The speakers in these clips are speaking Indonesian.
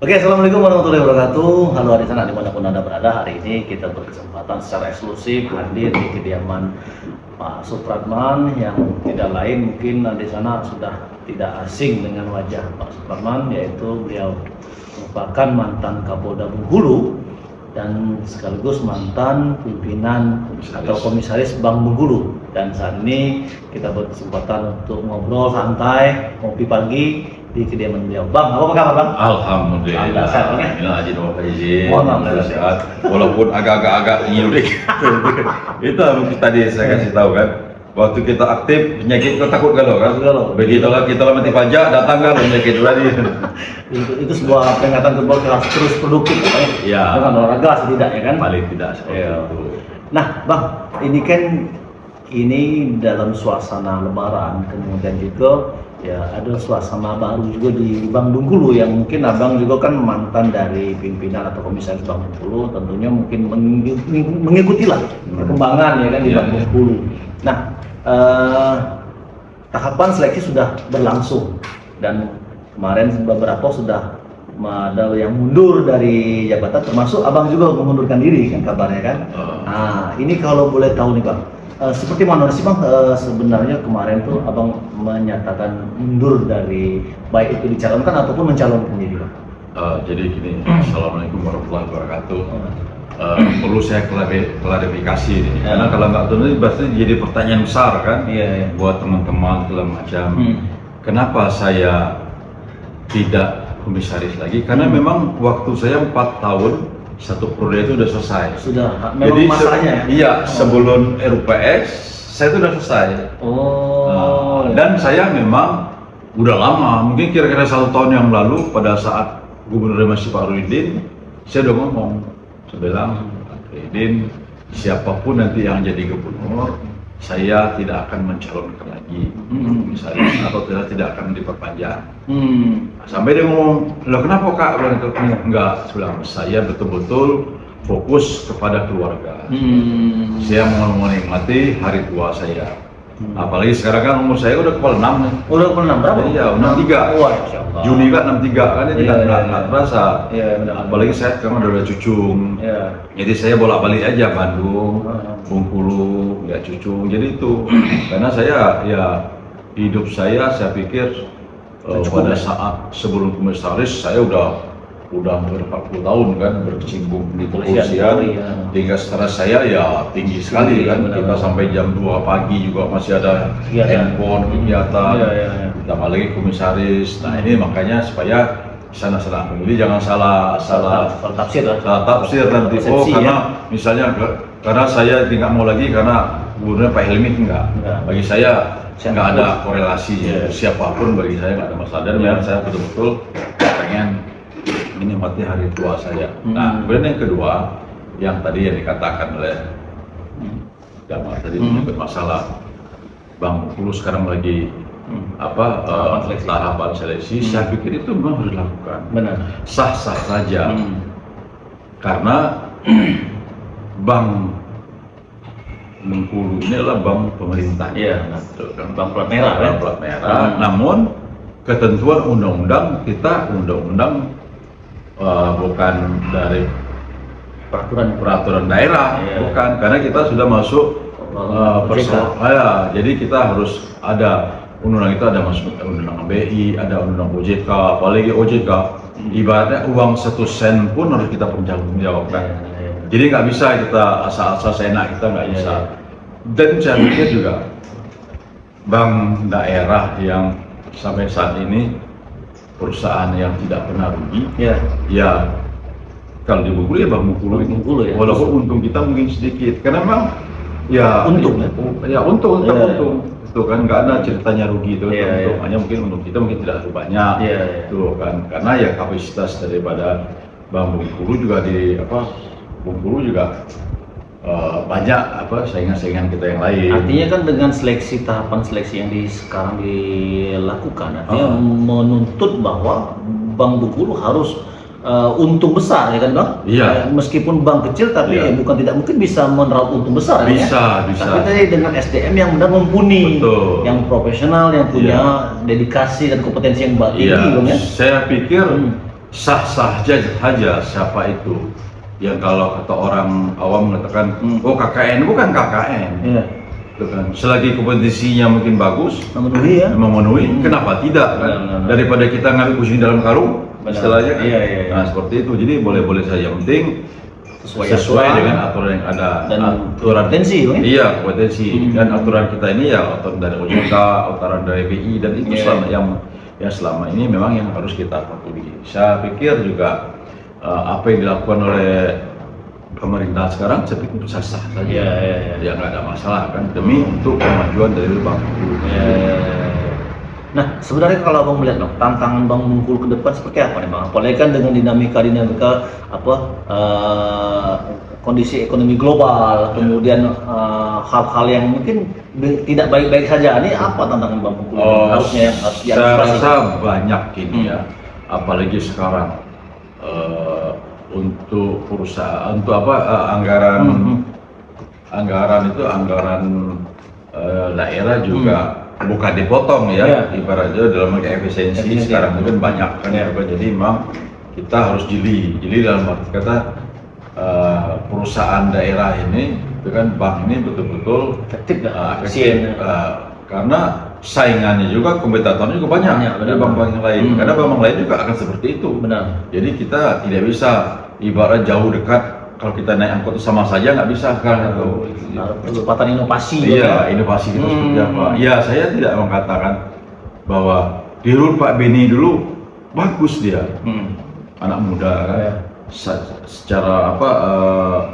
Oke, assalamualaikum warahmatullahi wabarakatuh. Halo di sana dimanapun Anda berada. Hari ini kita berkesempatan secara eksklusif hadir di kediaman Pak Supratman yang tidak lain mungkin di sana sudah tidak asing dengan wajah Pak Supratman, yaitu beliau merupakan mantan Kapolda Bengkulu dan sekaligus mantan pimpinan atau komisaris Bank Bengkulu. Dan saat ini kita berkesempatan untuk ngobrol santai, ngopi pagi di kediaman beliau. Bang, apa kabar Bang? Alhamdulillah. Sehat, ya? Inilah Haji Nawaf Izin. Alhamdulillah. Sehat. Walaupun agak-agak nyiurik. Itu mungkin tadi saya kasih tahu kan. Waktu kita aktif penyakit kita takut galau kan. Begitulah kita mati pajak datang kan penyakit tadi. Itu sebuah peringatan untuk kita harus terus produktif ya, Bang. Ya. Dengan olahraga setidaknya kan. Paling tidak seperti Iya. itu. Nah, Bang, ini dalam suasana Lebaran, kemudian juga ya ada suasana baru juga di Bank Bengkulu yang mungkin Abang juga kan mantan dari pimpinan atau komisaris Bank Bengkulu, tentunya mungkin mengikutilah perkembangan ya kan di Iya, Bank iya. Bengkulu. Nah, tahapan seleksi sudah berlangsung dan kemarin beberapa sudah ada yang mundur dari jabatan, termasuk Abang juga mengundurkan diri kan kabarnya kan. Nah, ini kalau boleh tahu nih Bang, seperti mana sih Bang sebenarnya kemarin tuh Abang menyatakan mundur dari baik itu dicalonkan ataupun mencalonkan diri Bang? Jadi gini, Assalamualaikum warahmatullahi wabarakatuh. Perlu saya klarifikasi nih, karena kalau nggak tahu ini pasti jadi pertanyaan besar kan, Iya. buat teman-teman segala macam. Hmm. Kenapa saya tidak komisaris lagi? Karena memang waktu saya 4 tahun satu periode itu udah selesai. Sudah memang masanya ya? Iya, sebelum RUPS saya itu udah selesai. Oh. Dan saya memang udah lama, mungkin kira-kira 1 tahun yang lalu pada saat Gubernur masih Pak Ruhidin, saya udah ngomong, saya bilang, Pak Ruhidin, siapapun nanti yang jadi gubernur, saya tidak akan mencalonkan lagi komisaris atau tidak akan diperpanjang. Sampai dia ngomong, loh kenapa Kak? Enggak, sebilang saya betul-betul fokus kepada keluarga. Saya mau menikmati hari tua saya. Apalagi sekarang kan umur saya udah kepala 6 nih. Udah pernah berapa? Iya, 63. Wah, Masya Allah. Juni kan 63 kan ini Iya, iya, nggak terasa. Iya, benar. Apalagi saya sekarang udah cucung. Iya. Jadi saya bolak-balik aja Bandung, Bengkulu, ya cucung. Jadi itu karena saya ya hidup saya pikir Cukup, pada ya? saat sebelum komisaris saya udah hampir 40 tahun kan berkecimpung di kepolisian, Iya. tingkat stres saya ya tinggi sekali Tinggi, kan. benar. Kita sampai jam 2 pagi juga masih ada Kegiatan. handphone kegiatan, Iya, iya, iya. ditambah lagi komisaris. Nah ini makanya supaya sana pemilih jangan salah Salah tafsir lah. tafsir nanti. Persepsi, Oh karena ya? misalnya karena saya tidak mau lagi karena gubernur Pak Helmi enggak. Enggak. Bagi saya nggak ada korelasi. Iya. Siapapun bagi saya nggak ada masalah. Dan memang saya betul-betul pengen menikmati hari tua saya. Nah kemudian yang kedua yang tadi yang dikatakan oleh Jamal tadi menyebut masalah Bang Bengkulu sekarang lagi tahapan seleksi. Saya pikir itu memang harus dilakukan. Benar. Sah-sah saja. Karena Bank Bengkulu ini adalah bank pemerintah. Iya, Betul kan? Bank plat merah, Bank kan? plat merah. Namun ketentuan undang-undang kita bukan dari peraturan daerah, Iya. bukan, karena kita sudah masuk OJK. jadi kita harus ada undang-undang itu, ada masuk undang-undang BI, ada undang-undang OJK, apalagi OJK ibaratnya uang 1 sen pun harus kita pertanggungjawabkan. Iya. Jadi nggak bisa kita asal-asal seenak, kita nggak bisa. Dan saya pikir juga bank daerah yang sampai saat ini perusahaan yang tidak pernah rugi, Iya. ya kalau di Bengkulu ya Bank Bengkulu itu. Bengkulu ya. Walaupun untung kita mungkin sedikit, karena memang ya Untung, ya? ya untung, tetap Iya. untung. Itu kan nggak ada ceritanya rugi itu, Iya, untung. iya. Hanya mungkin untung kita mungkin tidak terlalu banyak. Iya, iya. Itu kan karena ya kapasitas daripada Bank Bengkulu juga Bengkulu juga banyak saingan-saingan kita yang lain. Artinya kan dengan tahapan seleksi yang sekarang dilakukan, artinya menuntut bahwa Bank Bengkulu harus untung besar ya kan Bang? Iya. Meskipun bank kecil tapi Iya. bukan tidak mungkin bisa menerap untung besar Bisa, ya. bisa. Tapi tadi dengan SDM yang benar mumpuni, Betul. yang profesional, yang punya dedikasi dan kompetensi yang tinggi Iya, Bang ya. saya pikir sah-sah saja siapa itu yang kalau kata orang awam mengatakan oh KKN, bukan KKN. Iya. Gitu kan. Selagi kompetisinya mungkin bagus, Memenuhi ya. memenuhi, kenapa tidak kan? Benar. Daripada kita ngambil kucing dalam karung, Benar. istilahnya kan. Iya. Nah seperti itu, jadi boleh-boleh saja, yang penting sesuai aturan dengan aturan yang ada dan aturan kompetensi, ya? iya kompetensi dan aturan kita ini ya aturan dari OJK, aturan dari BI, dan itu Iya. selama yang selama ini memang yang harus kita patuhi. Saya pikir juga apa yang dilakukan oleh pemerintah sekarang saya pikir sah-sah saja. Iya. Ya nggak ada masalah kan, demi untuk kemajuan dari Bengkulu. Nah, sebenarnya kalau Abang melihat Bang, tantangan Bang Bengkulu ke depan seperti apa nih Bang? Apalagi kan dengan dinamika kondisi ekonomi global, kemudian hal-hal yang mungkin tidak baik-baik saja. Ini apa tantangan Bang Bengkulu harusnya yang harus Saya diantisipasi? rasa banyak ini ya, apalagi sekarang untuk perusahaan, untuk anggaran itu anggaran daerah juga bukan dipotong ya, Iya. ibaratnya dalam efisiensi sekarang itu kan banyak kan, jadi memang kita harus jeli dalam arti kata perusahaan daerah ini, itu kan bank ini betul-betul Efektif nggak? efektif, karena saingannya juga, kompetitornya juga banyak dari bank-bank yang lain, karena bank-bank lain juga akan seperti itu. Benar. Jadi kita tidak bisa ibarat jauh dekat, kalau kita naik angkot sama saja nggak bisa sekarang itu. Percepatan inovasi. Iya, inovasi kita seperti apa? Ya, saya tidak mengatakan bahwa di dulu Pak Beni dulu bagus dia, anak muda kan. Iya. Secara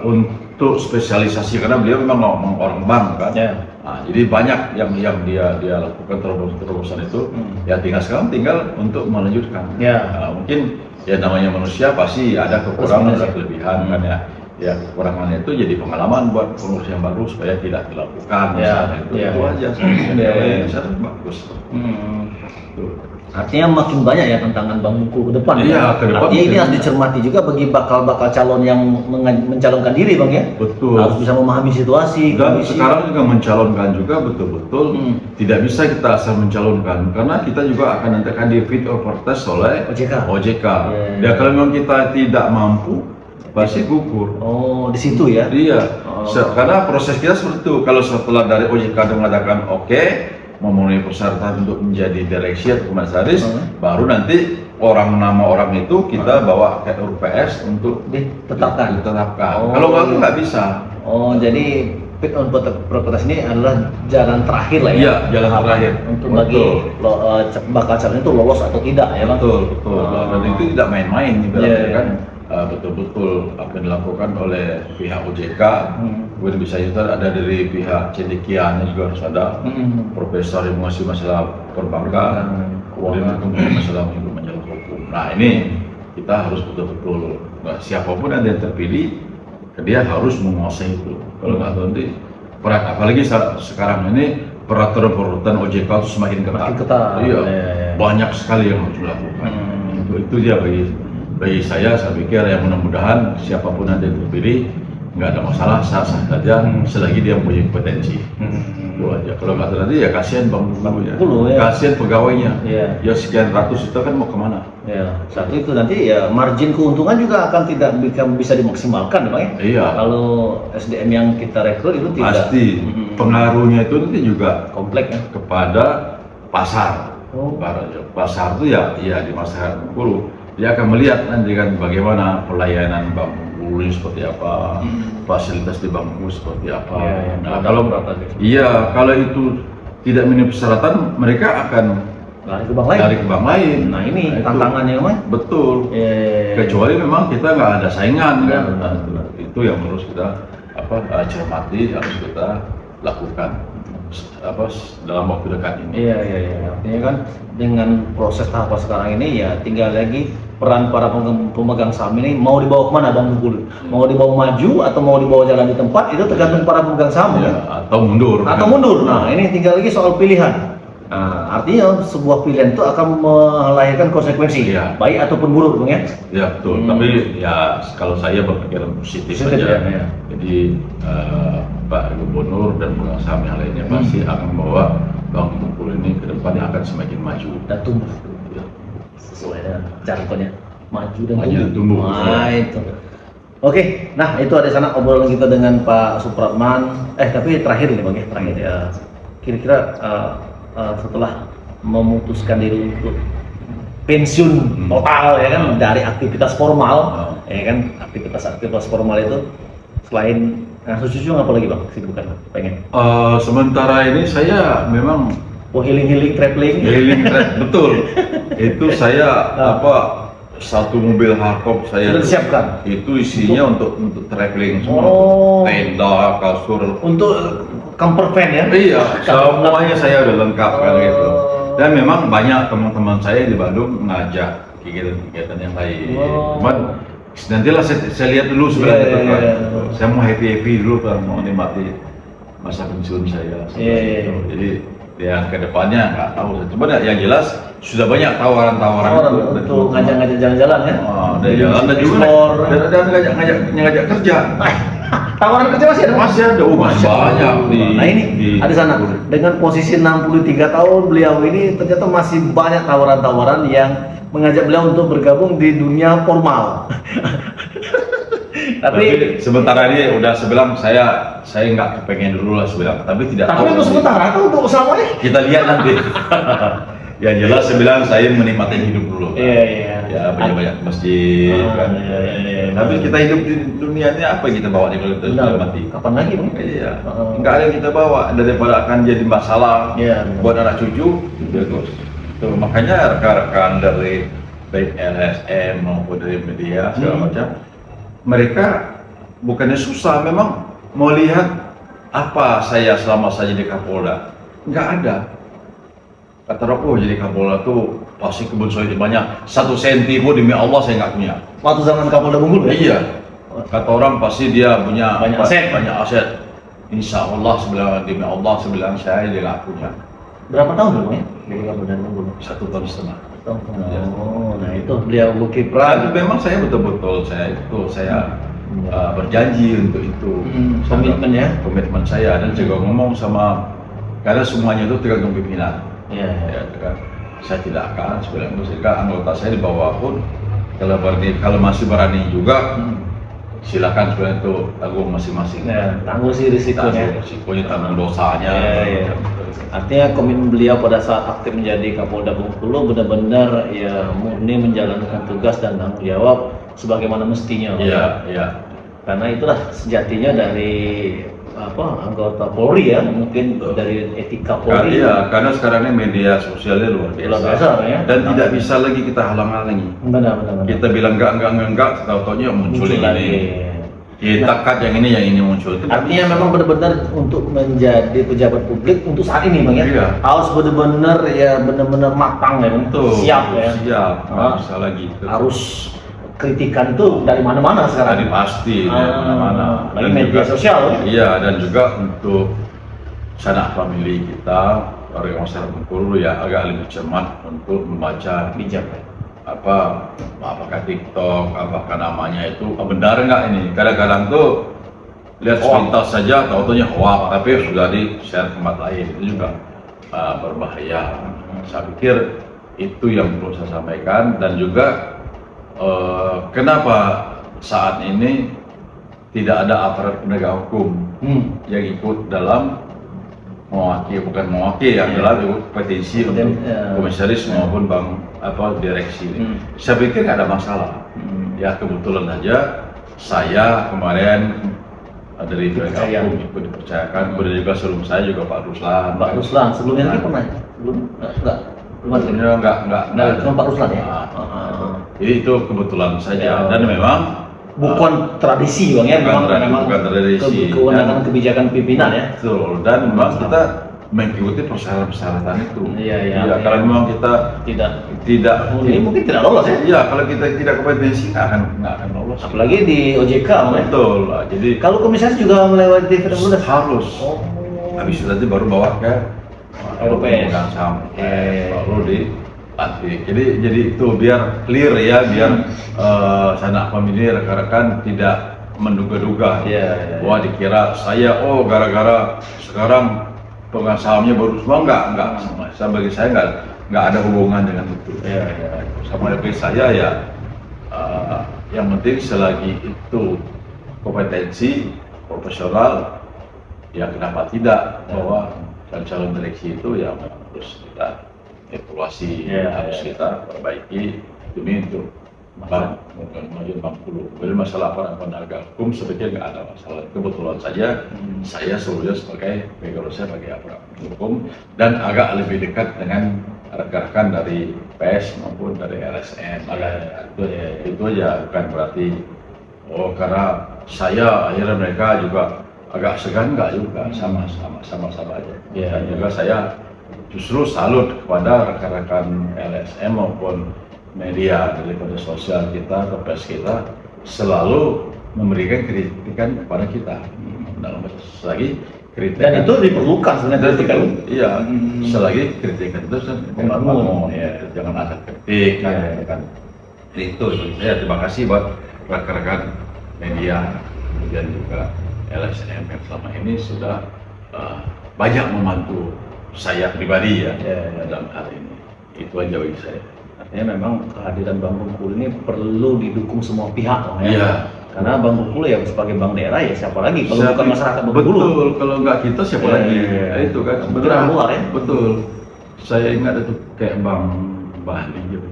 untuk spesialisasi, karena beliau memang orang bank kan. Iya. Nah, jadi banyak yang dia lakukan terobosan itu. Ya tinggal untuk melanjutkan. Ya. Mungkin ya namanya manusia pasti ada kekurangan dan kelebihan kan ya. Ya kekurangannya itu jadi pengalaman buat pengurus yang baru supaya tidak dilakukan. Ya, Misalnya ya. itu aja. Saya bagus. Tuh. Artinya makin banyak ya tantangan Bang Bengkulu ke depan. Iya, ke depan Artinya ini mungkin. harus dicermati juga bagi bakal calon yang mencalonkan diri Bang ya. Betul. Harus bisa memahami situasi, Dan kondisi. sekarang juga mencalonkan juga betul-betul tidak bisa kita asal mencalonkan, karena kita juga akan nanti akan di fit or protes oleh OJK. Ya kalau memang kita tidak mampu pasti gugur. Oh, di situ ya. Iya. Oh. Karena proses kita seperti itu. Kalau setelah dari OJK mengatakan oke, memenuhi persyaratan untuk menjadi direksi atau komisaris, baru nanti nama orang itu kita bawa ke RPS untuk ditetapkan. Oh. Kalau nggak bisa. Oh, jadi fit on protes ini adalah jalan terakhir lah ya. Iya, jalan terakhir. Untuk bagi bakal calon itu lolos atau tidak ya Bang. Betul. Dan itu tidak main-main ibaratnya Iya. kan. Betul-betul apa yang dilakukan oleh pihak OJK, kemudian bisa juga ada dari pihak cendekianya juga harus ada profesor yang menguasai masalah perbankan, kemudian masalah masalah hukum. Nah ini kita harus betul-betul, siapapun yang terpilih, dia harus menguasai itu. Kalau nggak nanti apalagi sekarang ini peraturan OJK itu semakin ketat. Iya, banyak sekali yang harus dilakukan. Itu dia bagi saya pikir yang mudah-mudahan siapapun nanti terpilih nggak ada masalah, sah-sah saja selagi dia punya kompetensi. Itu aja. Kalau nggak terjadi ya kasihan Bang Bengkulu ya. Kasihan pegawainya. Ya sekian ratus itu kan mau kemana? Ya, satu itu nanti ya margin keuntungan juga akan tidak bisa dimaksimalkan Bang ya. Iya. Kalau SDM yang kita rekrut itu tidak. Pasti pengaruhnya itu nanti juga kompleks ya kepada pasar. Pasar itu ya di masyarakat Bengkulu. Dia akan melihat nanti kan bagaimana pelayanan Bang Bengkulu seperti apa, fasilitas di Bang Bengkulu seperti apa. Nah, kalau itu tidak memenuhi persyaratan, mereka akan lari ke bank lain. Nah ini tantangannya Bang. Betul. Kecuali memang kita nggak ada saingan kan. Nah, itu yang harus kita cermati, harus kita lakukan dalam waktu dekat ini. Iya. Artinya kan dengan proses tahap sekarang ini ya tinggal lagi peran para pemegang saham ini mau dibawa kemana Bang Bengkulu? Mau dibawa maju atau mau dibawa jalan di tempat, itu tergantung para pemegang saham ya. Atau mundur. Nah ini tinggal lagi soal pilihan. Nah, artinya sebuah pilihan itu akan melahirkan konsekuensi, baik ataupun buruk Bang ya. Ya betul. Tapi ya kalau saya berpikiran positif saja. Ya. Jadi Pak Gubernur dan pemegang saham yang lainnya pasti akan membawa Bang Bengkulu ini ke depan yang akan semakin maju dan tumbuh sesuai dengan jargonnya. maju dan Maju dan tumbuh. Nah, itu. Oke, nah itu ada sana obrolan kita dengan Pak Supratman. Tapi terakhir nih Bang ya, terakhir ya. Kira-kira setelah memutuskan diri untuk pensiun total ya kan dari aktivitas formal, ya kan aktivitas formal itu selain ngasuh cucu apa lagi Bang kesibukan pengen? Sementara ini saya memang Healing traveling. betul. Itu saya satu mobil hardtop saya Sudah disiapkan? itu isinya untuk traveling semua, Oh. tenda, kasur, Untuk camper van ya? iya semuanya saya udah lengkap kan gitu. Oh. Dan memang banyak teman-teman saya di Bandung ngajak kegiatan-kegiatan yang lain. Wow. Cuman nantilah saya lihat dulu sebenarnya Yeah, itu kan. yeah. Saya mau happy dulu kan, mau nikmati masa pensiun saya. Yeah. Jadi ya kedepannya nggak tahu. Cuma yang jelas sudah banyak tawaran-tawaran Untuk ngajak-ngajak jalan-jalan ya? Dari jalan dan juga dan ngajak kerja. Tawaran kerja masih ada? Masih ada, masih banyak Nah ini ada sana dengan posisi 63 tahun beliau ini ternyata masih banyak tawaran-tawaran yang mengajak beliau untuk bergabung di dunia formal. Tapi sementara ini udah sebilang saya nggak kepengen dulu lah sebilang, tapi tidak Tapi tahu. untuk sementara atau untuk selamanya? Kita lihat nanti. Yang jelas sebilang saya menikmati hidup dulu. Iya. Ya banyak-banyak ke masjid kan. Iya. Tapi kita hidup di dunia ini apa yang kita bawa nih kalau kita sudah mati? Kapan lagi Bang? Iya. Nggak ada yang kita bawa daripada akan jadi masalah Iya. buat anak cucu. Bagus. Tuh makanya rekan-rekan dari baik LSM maupun dari media segala macam, mereka bukannya susah, memang mau lihat apa saya selama saya jadi Kapolda. Nggak ada. Kata Roko jadi Kapolda tuh pasti kebun sawit banyak, 1 senti pun demi Allah saya nggak punya. Waktu zaman Kapolda Bungkul ya? Iya. Kata orang pasti dia punya Banyak aset. banyak aset. Insya Allah sebilang demi Allah sebilang saya dia nggak punya. Berapa tahun Bang ya? Jadi Kapolda Bungkul? 1,5 tahun. Nah itu beliau berkiprah. Tapi memang saya betul-betul saya berjanji untuk itu. Komitmen ya? Komitmen saya dan juga ngomong sama, karena semuanya itu tergantung pimpinan. Iya. Ya, kan? Saya tidak akan sebenarnya musika anggota saya di bawah pun kalau masih berani juga silakan sebenarnya itu tanggung masing-masing. Ya, tanggung sih risikonya. Risikonya tanggung dosanya. Iya. Artinya komitmen beliau pada saat aktif menjadi Kapolda Bengkulu benar-benar ya murni menjalankan tugas dan tanggung jawab sebagaimana mestinya. Iya. Karena itulah sejatinya dari anggota Polri ya, mungkin dari etika Polri. Iya, karena sekarang ini media sosialnya luar biasa. Ya. Dan tidak bisa lagi kita halang-halangi. Benar. Kita bilang enggak, tahu-taunya muncul yang lagi. ini. Kita cut yang ini muncul. Artinya memang benar-benar untuk menjadi pejabat publik untuk saat ini Bang ya. Iya. Harus benar-benar matang ya, Bang. Betul. Siap ya. Siap. Nggak bisa lagi. Harus kritikan itu dari mana-mana sekarang. Tadi pasti dari mana-mana. Lagi media sosial ya. Iya, dan juga untuk sanak famili kita warga masyarakat Bengkulu ya agak lebih cermat untuk membaca Bijak ya. apakah TikTok, apakah namanya itu benar nggak ini. Kadang-kadang tuh lihat sepintas saja tahu-taunya hoax, tapi sudah di share ke tempat lain, itu juga berbahaya. Saya pikir itu yang perlu saya sampaikan. Dan juga kenapa saat ini tidak ada aparat penegak hukum yang ikut dalam mewakili yang adalah ikut petisi untuk komisaris maupun direksi ini. Saya pikir nggak ada masalah. Ya kebetulan aja saya kemarin dari penegak hukum ikut dipercayakan, kemudian juga sebelum saya juga Pak Ruslan. Sebelumnya lagi pernah? Belum enggak. Cuma Pak Ruslan ya. Jadi itu kebetulan saja dan memang bukan tradisi Bang ya, memang bukan tradisi. Kewenangan kebijakan pimpinan ya. Betul, dan memang kita mengikuti persyaratan-persyaratan itu. Iya. Kalau memang kita tidak ini mungkin tidak lolos ya. Iya, kalau kita tidak kompetensi nggak akan lolos. Apalagi di OJK Bang ya. Betul. Jadi kalau komisaris juga melewati harus. Habis itu nanti baru bawa ke LPS. Baru dilatih. Jadi itu biar clear ya, biar sanak famili rekan-rekan tidak menduga-duga. Wah dikira saya gara-gara sekarang pegang sahamnya baru semua enggak. Bagi saya enggak ada hubungan dengan itu. Sama LPS saya ya yang penting selagi itu kompetensi profesional, ya kenapa tidak, bahwa calon direksi itu ya memang harus kita evaluasi, harus kita perbaiki demi untuk maju Bengkulu. Jadi masalah penegak hukum sebetulnya nggak ada masalah. Kebetulan saja saya sebelumnya sebagai background saya sebagai aparat hukum dan agak lebih dekat dengan rekan-rekan dari PS maupun dari LSM. Itu aja, bukan berarti karena saya akhirnya mereka juga agak segan, nggak juga, sama aja. Dan juga saya justru salut kepada rekan-rekan LSM maupun media daripada sosial kita atau pers kita selalu memberikan kritikan kepada kita. Dalam selagi kritikan, dan itu diperlukan sebenarnya kritikan. Iya, selagi kritikan itu membangun, ya, jangan ada kritik, kan. Itu saya terima kasih buat rekan-rekan media, kemudian juga LSM yang selama ini sudah banyak membantu saya pribadi ya dalam hal ini. Itu aja bagi saya. Artinya memang kehadiran Bank Bengkulu ini perlu didukung semua pihak, ya. Iya. Karena Bank Bengkulu ya sebagai bank daerah ya siapa lagi kalau bukan masyarakat Bengkulu. Betul, kalau nggak kita siapa lagi? Itu kan sebenarnya luar ya. Betul. Saya ingat itu kayak Bang Bali gitu.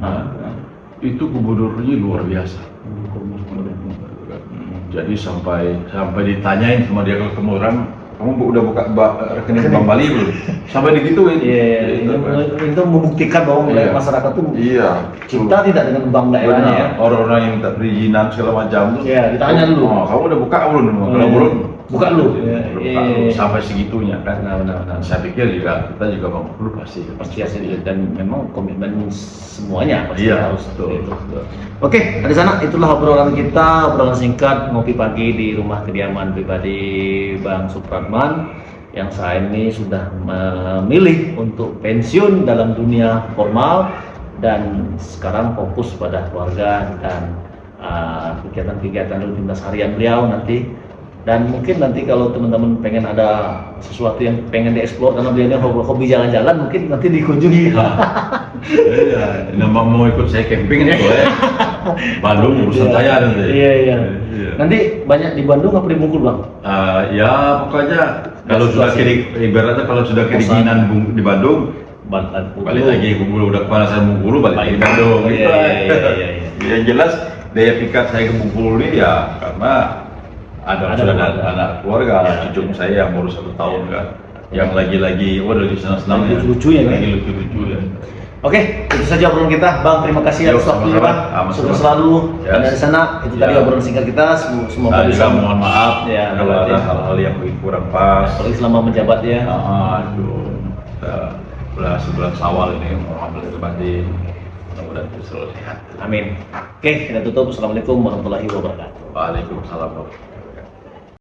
Itu gubernurnya luar biasa. Jadi sampai ditanyain sama dia, kalau ketemu orang, kamu udah buka rekening Bank Bali belum? Sampai digituin. Itu membuktikan bahwa masyarakat tuh cinta tidak dengan bank daerahnya. Ya. Orang-orang yang minta perizinan segala macam tuh. Ditanya dulu. Kamu udah buka belum? Kalau belum, buka lu. Sampai segitunya kan. Benar. Saya pikir juga kita juga Bank Bengkulu pasti hasil, dan memang komitmen semuanya pasti harus betul. Oke, dari sana itulah obrolan kita, obrolan singkat ngopi pagi di rumah kediaman pribadi Bang Supratman yang saat ini sudah memilih untuk pensiun dalam dunia formal dan sekarang fokus pada keluarga dan kegiatan-kegiatan rutinitas harian beliau nanti. Dan mungkin nanti kalau teman-teman pengen ada sesuatu yang pengen dieksplor karena beliau hobi jalan-jalan, mungkin nanti dikunjungi. Iya, mau ikut saya camping itu ya. Bandung urusan saya nanti. Iya. Nanti banyak di Bandung apa di Bengkulu, Bang? Ya pokoknya kalau sudah ibaratnya kalau sudah kedinginan di Bandung, balik lagi Bengkulu, udah kepanasan Bengkulu balik lagi Bandung. Iya. Yang jelas daya pikat saya ke Bengkulu ini ya karena ada anak keluarga, cucu saya yang baru 1 tahun kan, yang lagi lagi senang-senang lucu-lucunya kan? Lagi lucu-lucu ya. Oke, itu saja obrolan kita, Bang. Terima kasih atas waktunya, Bang. Sukses selalu. Dan dari sana itu tadi obrolan singkat kita. Semoga bisa. Mohon maaf kalau ada hal-hal yang kurang pas. Apalagi selama menjabat ya. Udah sebulan Syawal ini mau ambil berbadi. Mudah-mudahan selalu sehat. Amin. Oke, kita tutup. Assalamualaikum warahmatullahi wabarakatuh. Waalaikumsalam.